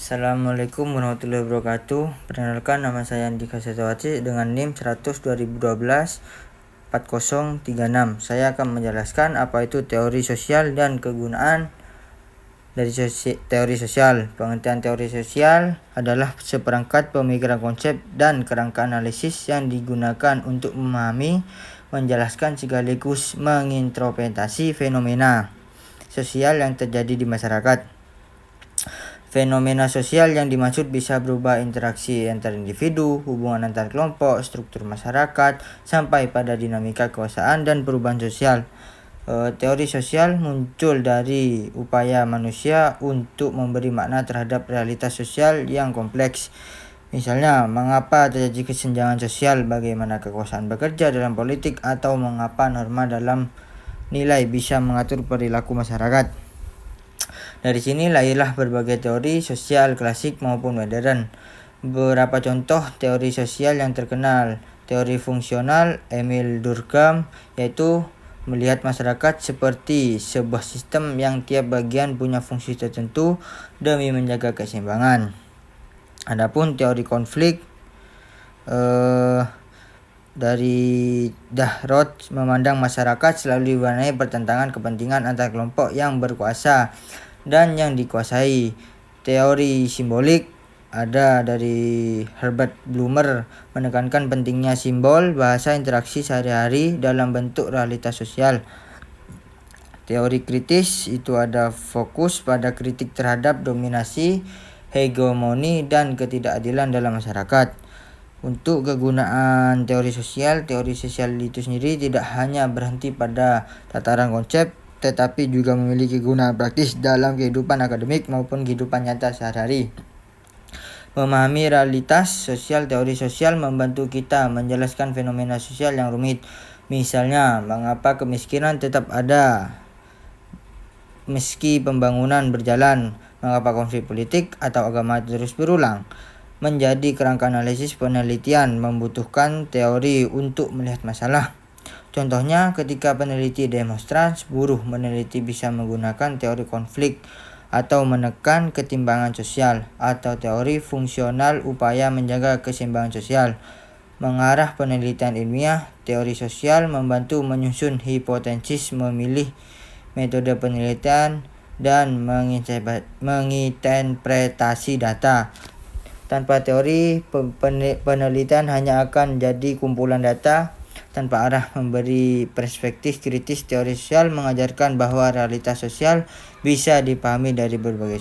Assalamualaikum warahmatullahi wabarakatuh. Perkenalkan, nama saya Andika Setawati dengan NIM 100 2012 4036. Saya akan menjelaskan apa itu teori sosial dan kegunaan dari teori sosial. Pengertian teori sosial adalah seperangkat pemikiran, konsep, dan kerangka analisis yang digunakan untuk memahami, menjelaskan sekaligus menginterpretasi fenomena sosial yang terjadi di masyarakat. Fenomena sosial yang dimaksud bisa berupa interaksi antar individu, hubungan antar kelompok, struktur masyarakat, sampai pada dinamika kekuasaan dan perubahan sosial. Teori sosial muncul dari upaya manusia untuk memberi makna terhadap realitas sosial yang kompleks. Misalnya, mengapa terjadi kesenjangan sosial, bagaimana kekuasaan bekerja dalam politik, atau mengapa norma dalam nilai bisa mengatur perilaku masyarakat. Dari sini lahirlah berbagai teori sosial klasik maupun modern. Beberapa contoh teori sosial yang terkenal: teori fungsional Emil Durkheim, yaitu melihat masyarakat seperti sebuah sistem yang tiap bagian punya fungsi tertentu demi menjaga keseimbangan. Adapun teori konflik dari Dahrot memandang masyarakat selalu diwarnai pertentangan kepentingan antar kelompok yang berkuasa dan yang dikuasai. Teori simbolik ada dari Herbert Blumer, menekankan pentingnya simbol bahasa interaksi sehari-hari dalam bentuk realitas sosial. Teori kritis itu ada fokus pada kritik terhadap dominasi, hegemoni, dan ketidakadilan dalam masyarakat. Untuk kegunaan teori sosial itu sendiri tidak hanya berhenti pada tataran konsep, tetapi juga memiliki kegunaan praktis dalam kehidupan akademik maupun kehidupan nyata sehari-hari. Memahami realitas sosial, teori sosial membantu kita menjelaskan fenomena sosial yang rumit. Misalnya, mengapa kemiskinan tetap ada meski pembangunan berjalan, mengapa konflik politik atau agama terus berulang. Menjadi kerangka analisis penelitian membutuhkan teori untuk melihat masalah. Contohnya, ketika peneliti demonstrasi, buruh meneliti bisa menggunakan teori konflik atau menekan ketimbangan sosial, atau teori fungsional upaya menjaga keseimbangan sosial. Mengarah penelitian ilmiah, teori sosial membantu menyusun hipotesis, memilih metode penelitian, dan menginterpretasi data. Tanpa teori, penelitian hanya akan jadi kumpulan data tanpa arah. Memberi perspektif kritis, teori sosial mengajarkan bahwa realitas sosial bisa dipahami dari berbagai